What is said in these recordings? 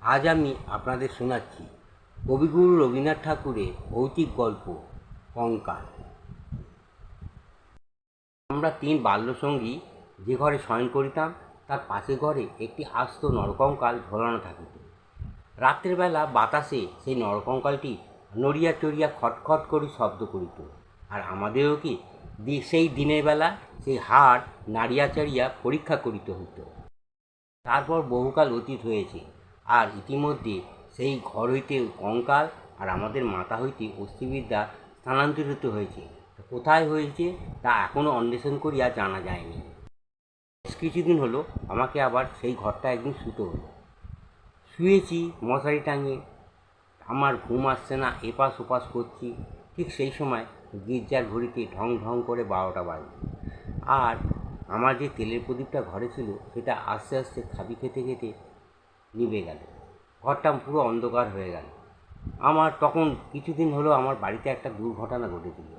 আজ আমি আপনাদের শোনাচ্ছি কবিগুরু রবীন্দ্রনাথ ঠাকুরের ভৌতিক গল্প কঙ্কাল। আমরা তিন বাল্যসঙ্গী যে ঘরে শয়ন করিতাম তার পাশে ঘরে একটি আস্ত নরকঙ্কাল ঝোলানো থাকিত। রাত্রের বেলা বাতাসে সেই নরকঙ্কালটি নড়িয়া চড়িয়া খটখট করে শব্দ করিত, আর আমাদেরও কি সেই দিনের বেলা সেই হাড় নাড়িয়া চাড়িয়া পরীক্ষা করিতে হইত। তারপর বহুকাল অতীত হয়েছে, আর ইতিমধ্যে সেই ঘর হইতে কঙ্কাল আর আমাদের মাথা হইতে অস্থিবিদ্যা স্থানান্তরিত হয়েছে। কোথায় হয়েছে তা এখনও অন্বেষণ করিয়া জানা যায়নি। বেশ কিছুদিন হলো আমাকে আবার সেই ঘরটা একদিন শুতে হলো। শুয়েছি মশারি টাঙিয়ে, আমার ঘুম আসছে না, এপাশ ওপাশ করছি। ঠিক সেই সময় গির্জার ঘড়িতে ঢং ঢং করে 12টা বাজল। আর আমার যে তেলের প্রদীপটা ঘরে ছিল সেটা আস্তে আস্তে খাবি খেতে খেতে নিভে গেল। ঘরটা পুরো অন্ধকার হয়ে গেল। আমার তখন কিছুদিন হলো আমার বাড়িতে একটা দুর্ঘটনা ঘটেছিল।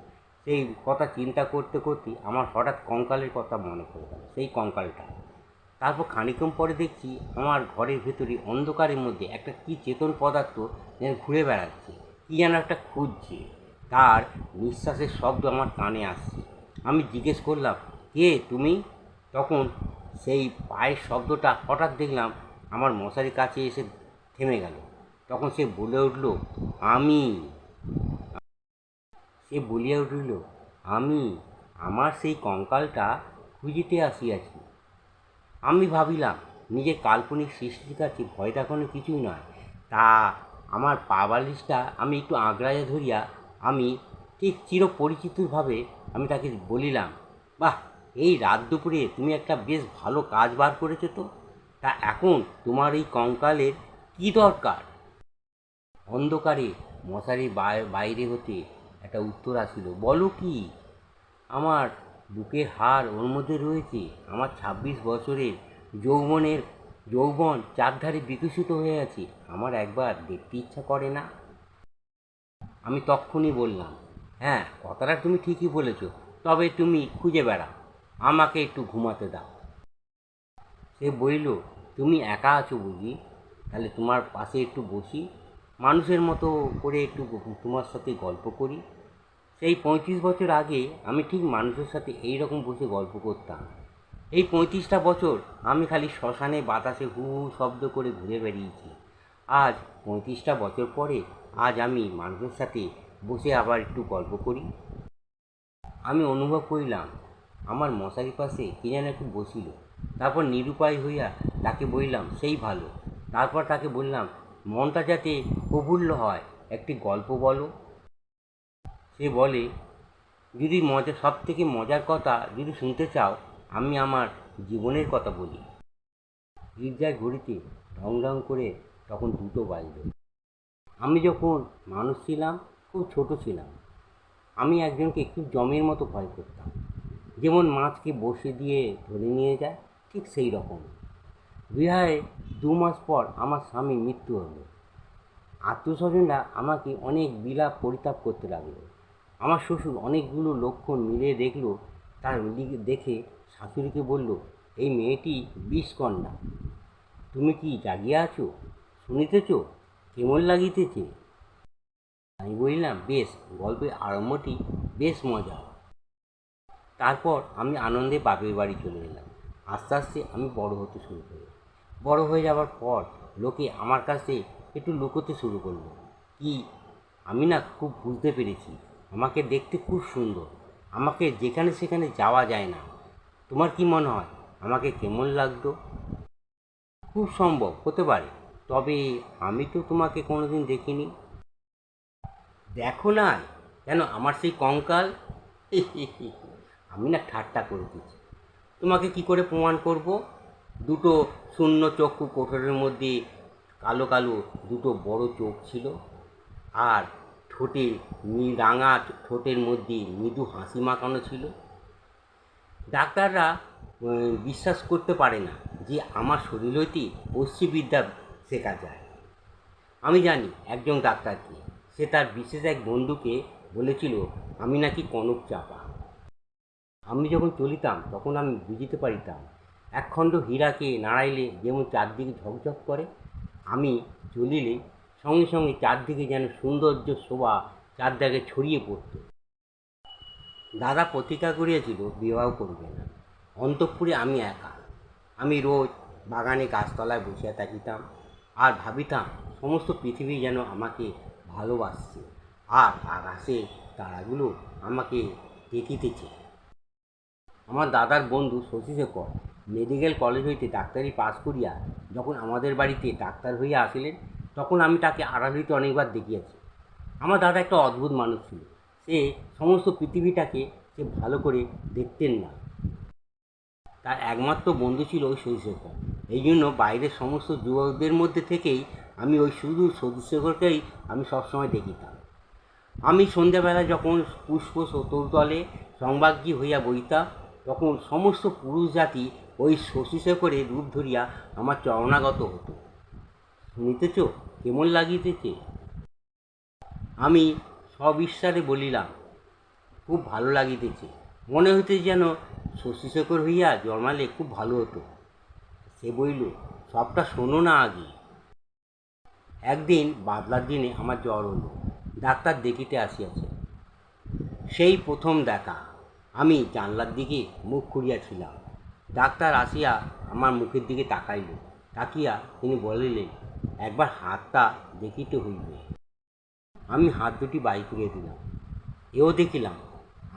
সেই কথা চিন্তা করতে করতে আমার হঠাৎ কঙ্কালের কথা মনে পড়ে গেল, সেই কঙ্কালটা। তারপর খানিকক্ষণ পরে দেখছি আমার ঘরের ভেতরে অন্ধকারের মধ্যে একটা কী চেতন পদার্থ যেন ঘুরে বেড়াচ্ছে, কী যেন একটা খুঁজছে। তার নিঃশ্বাসের শব্দ আমার কানে আসছে। আমি জিজ্ঞেস করলাম, কে তুমি? তখন সেই পায়ের শব্দটা হঠাৎ দেখলাম আমার মশারির কাছে এসে থেমে গেল। তখন সে বলে উঠল, আমি। সে বলিয়া উঠিল, আমি আমার সেই কঙ্কালটা খুঁজিতে আসিয়াছি। আমি ভাবিলাম নিজের কাল্পনিক সৃষ্টির কাছে ভয় দেখানো কিছুই নয়। তা আমার পা বালিশটা আমি একটু আঁকড়াইয়া ধরিয়া আমি ঠিক চিরপরিচিতভাবে আমি তাকে বলিলাম, বাহ, এই রাত দুপুরে তুমি একটা বেশ ভালো কাজ বার করেছো তো। তা এখন তোমার এই কঙ্কালের কী দরকার? অন্ধকারে মশারির বাইরে হতে একটা উত্তর আসিল, বলো কি? আমার বুকের হাড় ওর মধ্যে রয়েছে। আমার 26 বছরের যৌবন চারধারে বিকশিত হয়ে আছে। আমার একবার দেখতে ইচ্ছা করে না? আমি তক্ষুনি বললাম, হ্যাঁ, কথাটা তুমি ঠিকই বলেছ, তবে তুমি খুঁজে বেড়াও, আমাকে একটু ঘুমাতে দাও। সে বলিল, তুমি একা আছো বুঝি? তাহলে তোমার পাশে একটু বসি, মানুষের মতো করে একটু তোমার সাথে গল্প করি। সেই 35 বছর আগে আমি ঠিক মানুষের সাথে এই রকম বসে গল্প করতাম। এই 35টা বছর আমি খালি শ্মশানে বাতাসে হু হু শব্দ করে ঘুরে বেরিয়েছি। আজ 35টা বছর পরে আজ আমি মানুষের সাথে বসে আবার একটু গল্প করি। আমি অনুভব করিলাম আমার মশারির পাশে কে যেন একটু বসিল। তারপর নিরুপায় হইয়া তাকে বললাম, সেই ভালো। তারপর তাকে বললাম, মনটা যাতে প্রফুল্ল হয়, একটি গল্প বলো। সে বলে, যদি সব থেকে মজার কথা যদি শুনতে চাও, আমি আমার জীবনের কথা বলি। গির্জার ঘড়িতে ঢং ঢং করে তখন 2টো বাজল। আমি যখন মানুষ ছিলাম, খুব ছোট ছিলাম, আমি একজনকে খুব জমের মতো ভয় করতাম। যেমন মাছকে বসে দিয়ে ধরে নিয়ে যায়, ঠিক সেই রকম। বিবাহের 2 মাস পর আমার স্বামীর মৃত্যু হলো। আত্মীয়স্বজনরা আমাকে অনেক বিলাপ পরিতাপ করতে লাগলো। আমার শ্বশুর অনেকগুলো লক্ষণ মিলিয়ে দেখল। তার দেখে শাশুড়িকে বলল, এই মেয়েটি বিষকন্যা। তুমি কি জাগিয়া আছো? শুনিতেছ কেমন লাগিতেছে? আমি বললাম, বেশ, গল্পের আরম্ভটি বেশ মজা। তারপর আমি আনন্দে বাপের বাড়ি চলে এলাম। আস্তে আস্তে আমি বড় হতে শুরু করি। বড় হয়ে যাওয়ার পর লোকে আমার কাছে একটু লুকোতে শুরু করলো। কি, আমি না খুব বুঝতে পেরেছি আমাকে দেখতে খুব সুন্দর, আমাকে যেখানে সেখানে যাওয়া যায় না। তোমার কি মনে হয় আমাকে কেমন লাগতো? খুব সম্ভব হতে পারে, তবে আমি তো তোমাকে কোনোদিন দেখিনি। দেখো না কেন আমার সেই কঙ্কাল? আমি না ঠাট্টা করে দিচ্ছি। তোমাকে কি করে প্রমাণ করব? 2টো শূন্য চক্ষু কোঠরের মধ্যে কালো কালো 2টো বড় চোখ ছিল, আর ঠোঁটে রাঙা ঠোঁটের মধ্যে মৃদু হাসি মাখানো ছিল। ডাক্তাররা বিশ্বাস করতে পারে না যে আমার শরীর হইতে অস্থিবিদ্যা শেখা যায়। আমি জানি একজন ডাক্তারকে, সে তার বিশেষ এক বন্ধুকে বলেছিল আমি নাকি কনক চাপা। আমি যখন চলিতাম তখন আমি বুঝিতে পারিতাম একখণ্ড হীরাকে নাড়াইলে যেমন চারদিকে ঝকঝক করে, আমি চলিলে সঙ্গে সঙ্গে চারদিকে যেন সৌন্দর্য শোভা চারদিকে ছড়িয়ে পড়ত। দাদা প্রতিজ্ঞা করিয়াছিল বিবাহ করবে না। অন্তঃপুরে আমি একা। আমি রোজ বাগানে গাছতলায় বসিয়া থাকিতাম আর ভাবিতাম সমস্ত পৃথিবী যেন আমাকে ভালোবাসছে আর আকাশে তারাগুলো আমাকে দেখিতেছে। আমার দাদার বন্ধু শশীশেখর মেডিকেল কলেজ হইতে ডাক্তারি পাস করিয়া যখন আমাদের বাড়িতে ডাক্তার হইয়া আসিলেন, তখন আমি তাকে আড়াল হইতে অনেকবার দেখিয়াছি। আমার দাদা একটা অদ্ভুত মানুষ ছিল। সে সমস্ত পৃথিবীটাকে সে ভালো করে দেখতেন না। তার একমাত্র বন্ধু ছিল ওই শশীশেখর। এই জন্য বাইরের সমস্ত যুবকদের মধ্যে থেকেই আমি ওই শুধু শশীশেখরকেই আমি সবসময় দেখিতাম। আমি সন্ধ্যাবেলা যখন পুষ্প চতুর্দলে সংবাজ্ঞী হইয়া বইতাম, তখন সমস্ত পুরুষ জাতি ওই শশীশেখরের রূপ ধরিয়া আমার চরণাগত হতো। শুনিতেছ কেমন লাগিতেছে? আমি সবিস্বাদে বলিলাম, খুব ভালো লাগিতেছে। মনে হইতে যেন শশীশেখর হইয়া জন্মালে খুব ভালো হতো। সে বলিল, সবটা শোনো না আগে। একদিন বাদলার দিনে আমার জ্বর হলো। ডাক্তার দেখিতে আসিয়াছে। সেই প্রথম দেখা। আমি জানলার দিকে মুখ করিয়াছিলাম। ডাক্তার আসিয়া আমার মুখের দিকে তাকাইল। তাকিয়া তিনি বলিলেন, একবার হাতটা দেখিতে হইবে। আমি হাত দুটি বাই করিয়া দিলাম। এও দেখিলাম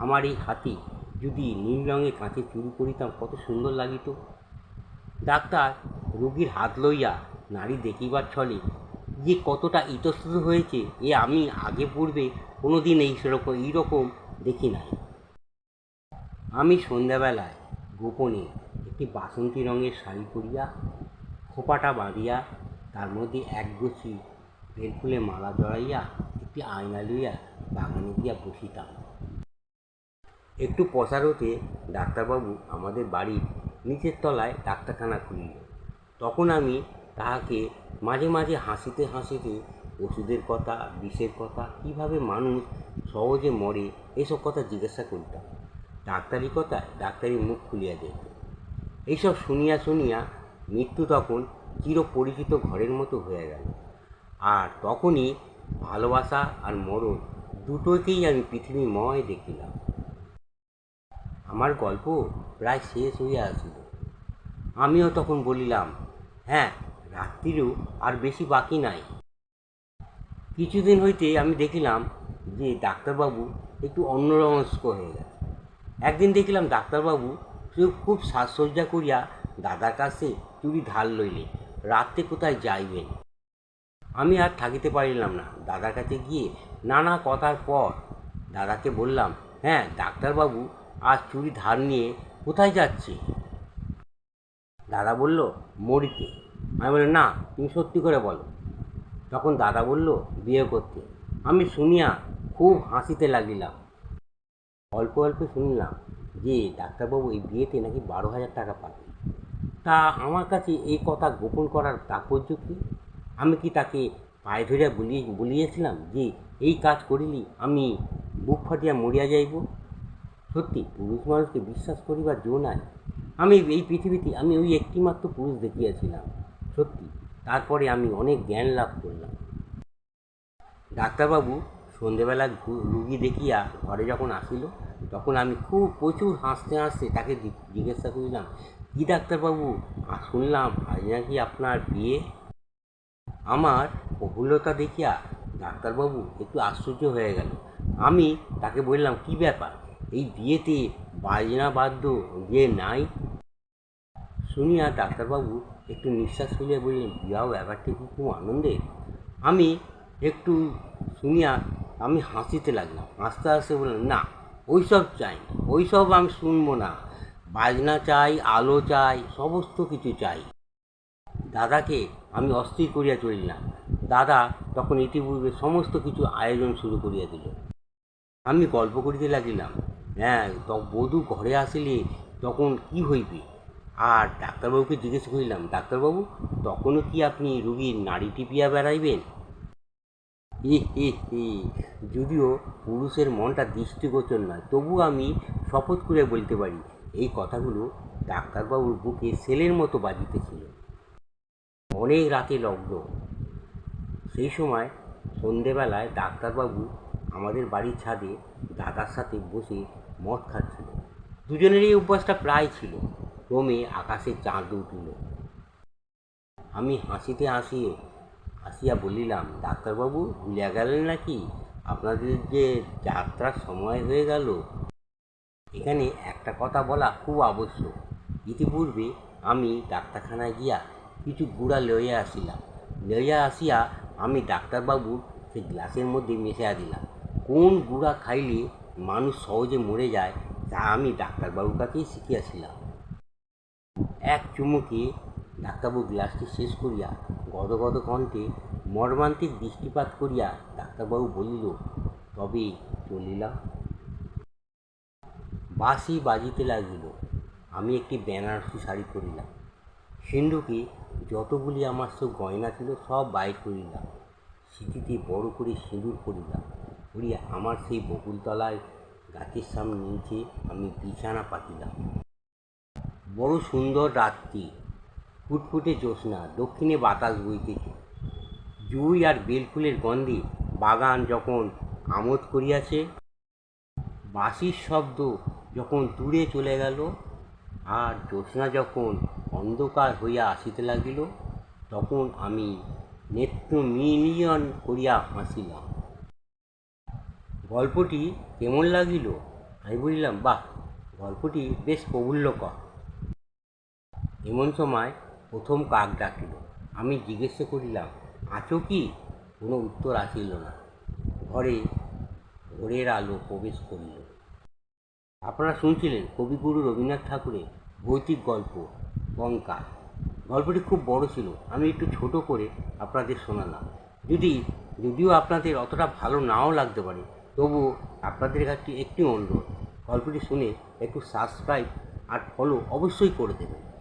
আমার এই হাতে যদি নীল রঙের কাঁচের চুড়ি করিতাম কত সুন্দর লাগিত। ডাক্তার রোগীর হাত লইয়া নাড়ি দেখিবার ছলে যে কতটা ইতস্তত হয়েছে এ আমি আগে পূর্বে কোনো দিন এইরকম দেখি নাই। আমি সন্ধ্যাবেলায় গোপনে একটি বাসন্তী রঙের শাড়ি পরিয়া খোপাটা বাঁধিয়া তার মধ্যে একগোছি বেলফুলে মালা জড়াইয়া একটি আয়না লইয়া বাগানে গিয়া বসিতাম। একটু পসার হতে ডাক্তারবাবু আমাদের বাড়ির নিচের তলায় ডাক্তারখানা খুলিল। তখন আমি তাহাকে মাঝে মাঝে হাসিতে হাসিতে ওষুধের কথা, বিষের কথা, কীভাবে মানুষ সহজে মরে এসব কথা জিজ্ঞাসা করিতাম। ডাক্তারি কথায় ডাক্তারি মুখ খুলিয়া যেত। এইসব শুনিয়া শুনিয়া মৃত্যু তখন চিরপরিচিত ঘরের মতো হয়ে গেল। আর তখনই ভালোবাসা আর মরণ দুটোকেই আমি পৃথিবীময় দেখিলাম। আমার গল্প প্রায় শেষ হইয়া আসিল। আমিও তখন বলিলাম, হ্যাঁ, রাত্রিরও আর বেশি বাকি নাই। কিছুদিন হইতে আমি দেখিলাম যে ডাক্তারবাবু একটু অন্যমনস্ক হয়ে গেছে। একদিন দেখিলাম ডাক্তারবাবু খুব সাজসজ্জা করিয়া দাদার কাছে চুড়ি ধার লইলে রাত্রে কোথায় যাইবেন। আমি আর থাকিতে পারিলাম না। দাদার কাছে গিয়ে নানা কথার পর দাদাকে বললাম, হ্যাঁ ডাক্তারবাবু আজ চুড়ি ধার নিয়ে কোথায় যাচ্ছে? দাদা বলল, মরিতে। আমি বললাম, না, তুমি সত্যি করে বলো। তখন দাদা বলল, বিয়ে করতে। আমি শুনিয়া খুব হাসিতে লাগিলাম। অল্প অল্প শুনলাম যে ডাক্তারবাবু এই বিয়েতে নাকি 12,000 টাকা পাবে। তা আমার কাছে এই কথা গোপন করার তাৎপর্য কী? আমি কি তাকে পায়ে ধরিয়া বলিয়েছিলাম যে এই কাজ করিলে আমি বুক ফাটিয়া মরিয়া যাইব? সত্যি পুরুষ মানুষকে বিশ্বাস করিবার জো নাই। আমি এই পৃথিবীতে আমি ওই একটিমাত্র পুরুষ দেখিয়াছিলাম। সত্যি তারপরে আমি অনেক জ্ঞান লাভ করলাম। ডাক্তারবাবু সন্ধেবেলা রুগী দেখিয়া ঘরে যখন আসিল, তখন আমি খুব প্রচুর হাসতে হাসতে তাকে জিজ্ঞাসা করিলাম, কি ডাক্তারবাবু, শুনলাম আজ নাকি আপনার বিয়ে? আমার প্রফুল্লতা দেখিয়া ডাক্তারবাবু একটু আশ্চর্য হয়ে গেল। আমি তাকে বললাম, কি ব্যাপার, এই বিয়েতে বাজনা বাদ্য যে নাই? শুনিয়া ডাক্তারবাবু একটু নিঃশ্বাস ফেলিয়া বললেন, বিবাহ ব্যাপারটি কি খুব আনন্দের? আমি একটু শুনিয়া আমি হাসিতে লাগলাম। হাসতে হাসতে বললাম, না, ওইসব চাই না, ওইসব আমি শুনবো না। বাজনা চাই, আলো চাই, সমস্ত কিছু চাই। দাদাকে আমি অস্থির করিয়া চলিলাম। দাদা তখন ইতিপূর্বে সমস্ত কিছু আয়োজন শুরু করিয়া দিল। আমি গল্প করিতে লাগিলাম, হ্যাঁ, বধূ ঘরে আসিলে তখন কি হইবে? আর ডাক্তারবাবুকে জিজ্ঞেস করিলাম, ডাক্তারবাবু, তখনও কি আপনি রুগীর নাড়ি টিপিয়া বেড়াইবেন? যদিও পুরুষের মনটা দৃষ্টিগোচর নয়, তবু আমি শপথ করে বলতে পারি এই কথাগুলো ডাক্তারবাবুর বুকে সেলের মতো বাজিতেছিল। অনেক রাতে লগ্ন। সেই সময় সন্ধেবেলায় ডাক্তারবাবু আমাদের বাড়ির ছাদে দাদার সাথে বসে মদ খাচ্ছিল। দুজনের এই অভ্যাসটা প্রায় ছিল। ক্রমে আকাশে চাঁদ উঠিল। আমি হাসিয়া বলিলাম, ডাক্তারবাবু ভুলিয়া গেলেন নাকি? আপনাদের যে যাত্রার সময় হয়ে গেল। এখানে একটা কথা বলা খুব আবশ্যক। ইতিপূর্বে আমি ডাক্তারখানায় গিয়া কিছু গুড়া লইয়া আসিয়া আমি ডাক্তারবাবুর সেই গ্লাসের মধ্যে মিশিয়া দিলাম। কোন গুড়া খাইলে মানুষ সহজে মরে যায় তা আমি ডাক্তারবাবুর কাছেই শিখিয়াছিলাম। এক চুমুকে ডাক্তারবাবু গ্লাসটি শেষ করিয়া গদগদ কণ্ঠে মর্মান্তিক দৃষ্টিপাত করিয়া ডাক্তারবাবু বলিল, তবে চলিলাম। বাঁশি বাজিতে লাগিল। আমি একটি বেনারসি শাড়ি পরিলাম। সিন্ধুকে যতগুলি আমার সব গয়না ছিল সব বাইর করিলাম। স্মৃতিতে বড় করে সিঁদুর পরিয়া আমার সেই বকুলতলায় গাছের সামনে নিচে আমি বিছানা পাতিলাম। বড় সুন্দর রাত্রি, ফুটফুটে জ্যোৎস্না, দক্ষিণে বাতাস বইতেছে। জুঁই আর বেলফুলের গন্ধে বাগান যখন আমোদ করিয়াছে, বাঁশির শব্দ যখন দূরে চলে গেল, আর জ্যোৎস্না যখন অন্ধকার হইয়া আসিতে লাগিল, তখন আমি নেত্র মিলিয়ন করিয়া হাসিলাম। গল্পটি কেমন লাগিল? আমি বলিলাম, বাহ, গল্পটি বেশ প্রফুল্লকর। এমন সময় প্রথম কাক ডাকিল। আমি জিজ্ঞাসা করিলাম, আছো কি? কোনো উত্তর আসিল না। ঘরে ভোরের আলো প্রবেশ করিল। আপনারা শুনছিলেন কবিগুরু রবীন্দ্রনাথ ঠাকুরের ভৌতিক গল্প কঙ্কাল। গল্পটি খুব বড় ছিল, আমি একটু ছোট করে আপনাদের শোনালাম। যদিও আপনাদের অতটা ভালো নাও লাগতে পারে, তবুও আপনাদের কাছে একটি অনুরোধ, গল্পটি শুনে একটু সাবস্ক্রাইব আর ফলো অবশ্যই করে দেবেন।